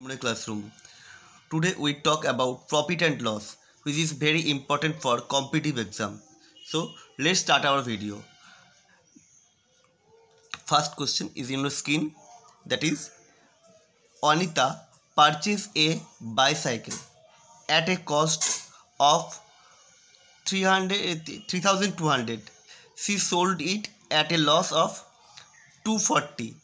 Classroom. Today we talk about profit and loss, which is very important for competitive exam. So let's start our video. First question is in your screen. That is, Anita purchased a bicycle at a cost of 3,200. She sold it at a loss of 240.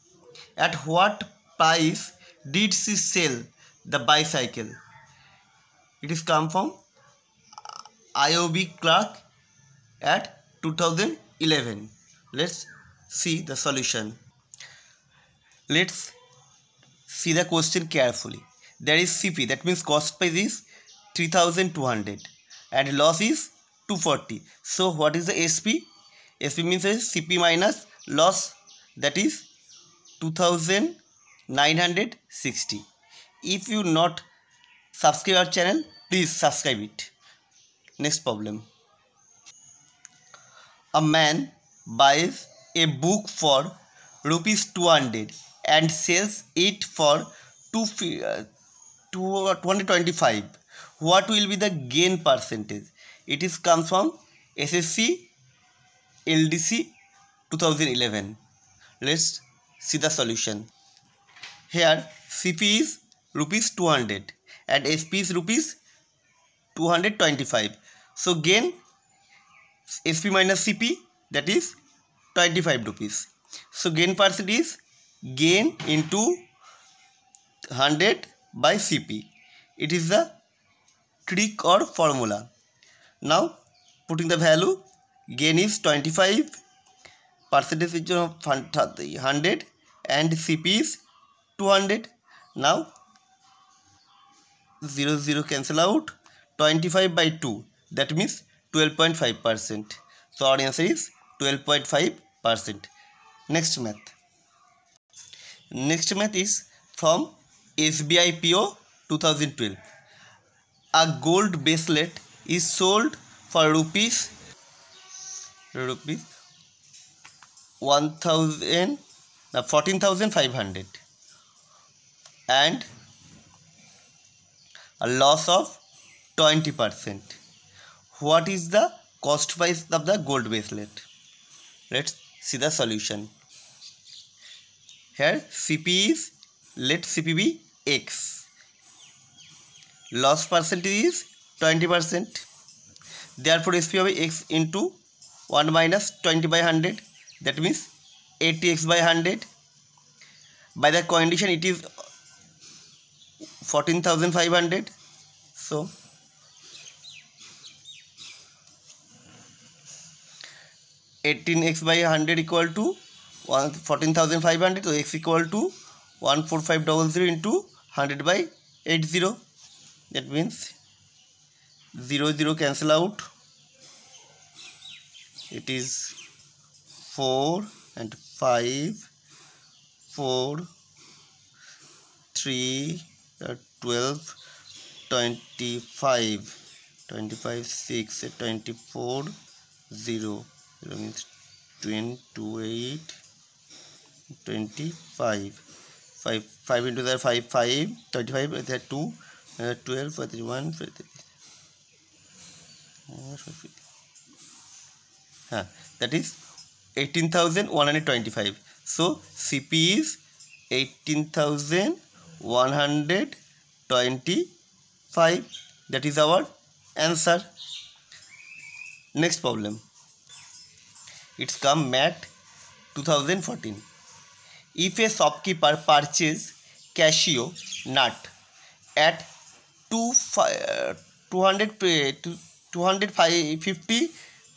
At what price did she sell the bicycle? It is come from IOB Clark at 2011. Let's see the solution. Let's see the question carefully. There is CP, that means cost price is 3,200 and loss is 240. So what is the SP? SP means CP minus loss, that is 2,960. If you not subscribe our channel, please subscribe it. Next problem. A man buys a book for rupees 200 and sells it for 225. What will be the gain percentage? It is comes from SSC LDC 2011. Let's see the solution. Here CP is rupees 200 and SP is rupees 225. So gain SP minus CP, that is 25 rupees. So gain percent is gain into 100 by CP. It is the trick or formula. Now putting the value, gain is 25, percentage of 100 and CP is 200. Now 0 cancel out, 25 by 2, that means 12.5%. So our answer is 12.5%. Next math is from SBI PO 2012. A gold bracelet is sold for rupees 14,500 and a loss of 20%. What is the cost price of the gold bracelet? Let's see the solution. Here CP is, let CP be X. Loss percentage is 20%. Therefore SP will be X into 1 minus 20 by 100. That means 80x by 100. By the condition it is 14,500. So 18x by 100 equal to 14,500. So x equal to 14500 into 100 by 80. That means 0 cancel out. It is 4 and 5, 4, 3, 12, 25, 6, 24, 0. 0 means 28, 25. 5 into the 5, 25, there 2, 12, 31, 30. That is 18,125. So CP is 18,125. That is our answer. Next problem. It's come Math 2014. If a shopkeeper purchases cashew nut at 250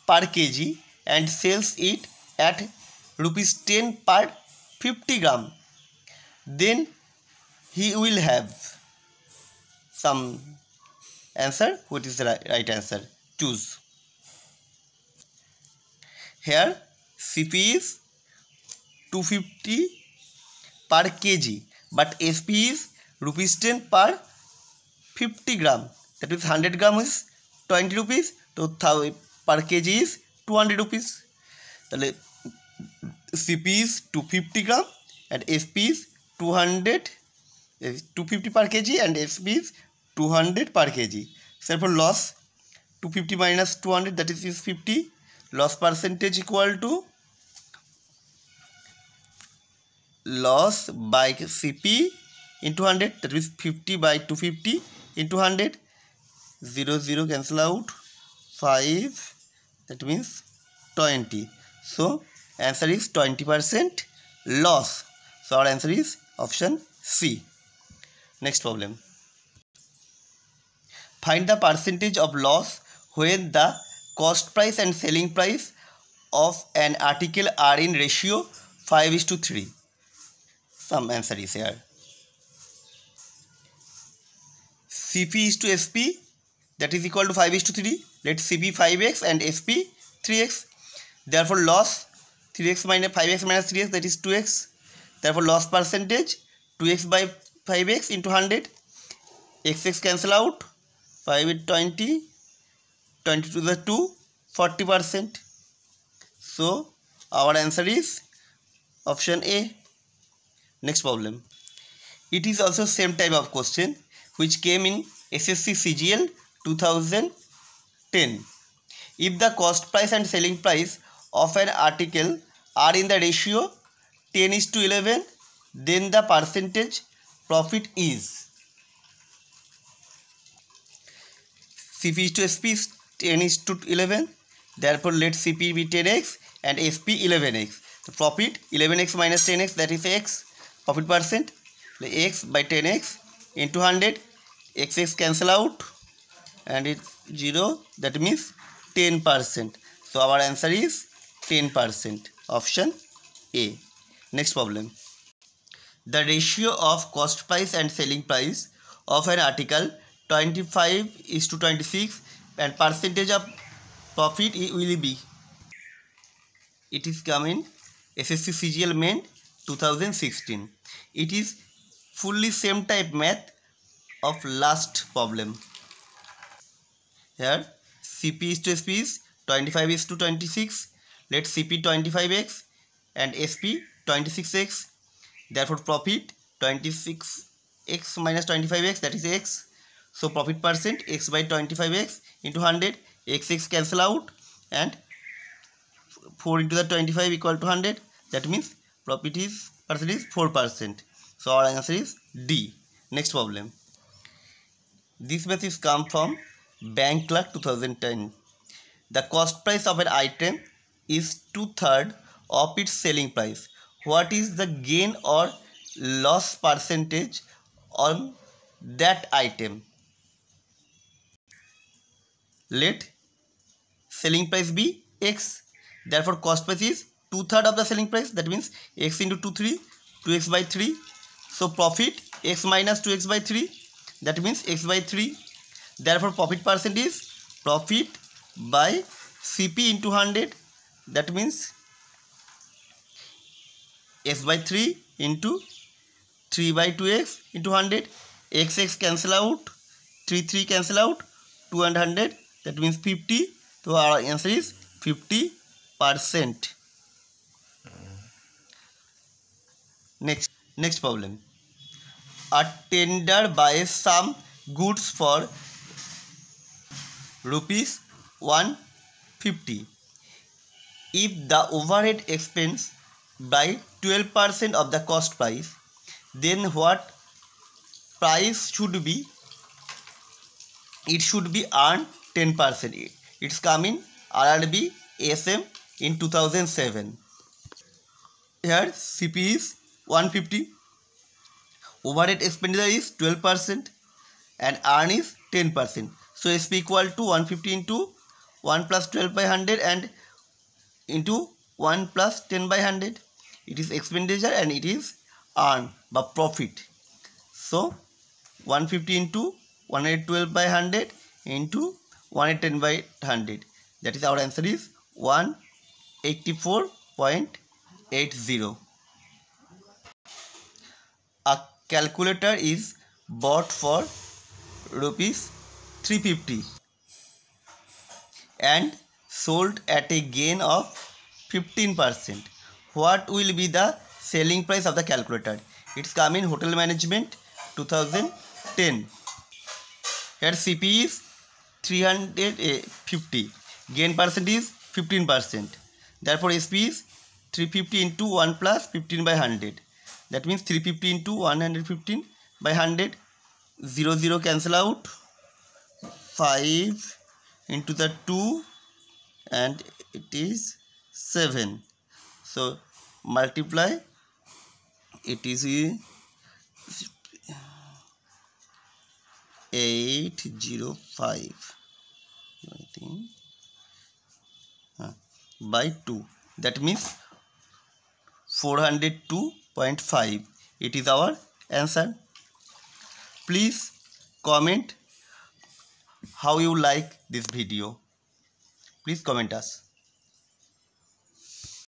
per kg and sells it at rupees 10 per 50 gram, then he will have some answer. What is the right answer? Choose. Here CP is 250 per kg, but SP is rupees 10 per 50 gram. That means 100 gram is 20 rupees. So per kg is 200 rupees. CP is 250 gram and SP is 200 250 per kg and SP is 200 per kg. So therefore loss 250 minus 200, that is 50. Loss percentage equal to loss by CP into 100, that means 50 by 250 into 100. 0 0 cancel out, 5, that means 20. So answer is 20% loss. So our answer is option C. Next problem. Find the percentage of loss when the cost price and selling price of an article are in ratio 5:3. Some answer is here. CP is to SP, that is equal to 5:3. Let CP 5x and SP 3x. Therefore loss 3x minus 5x minus 3x, that is 2x. Therefore loss percentage 2x by 5x into 100. X cancel out, 5 with 20, 20 to the 2, 40%. So our answer is option A. Next problem. It is also same type of question which came in SSC CGL 2010. If the cost price and selling price of an article are in the ratio 10:11, then the percentage profit is. CP is to SP is 10:11. Therefore let CP be 10x and SP 11x. So profit 11x minus 10x, that is x. Profit percent x by 10x into 100. X cancel out and it's 0, that means 10%. So our answer is 10%, option A. Next problem. The ratio of cost price and selling price of an article 25:26 and percentage of profit will be. It is coming SSC CGL main 2016. It is fully same type math of last problem. Here CP is to SP is 25:26. Let CP 25x and SP 26x. Therefore profit 26x minus 25x, that is x. So profit percent x by 25x into 100. X cancel out and 4 into the 25 equal to 100. That means profit is percent is 4%. So our answer is D. Next problem. This math is come from Bank Clerk 2010. The cost price of an item is 2/3 of its selling price. What is the gain or loss percentage on that item? Let selling price be x. Therefore cost price is 2/3 of the selling price, that means x into 2 2x by 3. So profit x minus 2x by 3, that means x by 3. Therefore profit percent is profit by CP into 100, that means x by 3 into 3 by 2x into 100. X cancel out, 3 cancel out, 2 and 100, that means 50. So our answer is 50%. Next problem. A tender buys some goods for rupees 150. If the overhead expense by 12% of the cost price, then what price should be? It should be earned 10%. It's coming RRB SM in 2007. Here CP is 150, overhead expenditure is 12% and earn is 10%. So SP equal to 150 into 1 plus 12 by 100 and into 1 plus 10 by 100. It is expenditure and it is earned by profit. So 150 into 112 by 100 into 110 by 100. That is our answer is 184.80. A calculator is bought for rupees 350 and sold at a gain of 15%. What will be the selling price of the calculator? It's come in hotel management 2010. Here CP is 350. Gain percent is 15%. Therefore SP is 350 into 1 plus 15 by 100. That means 350 into 115 by 100. 0 0 cancel out. 5 into the 2 and it is 7. So multiply, it is 805 I think by 2. That means 402.5. It is our answer. Please comment how you like this video. Please comment us.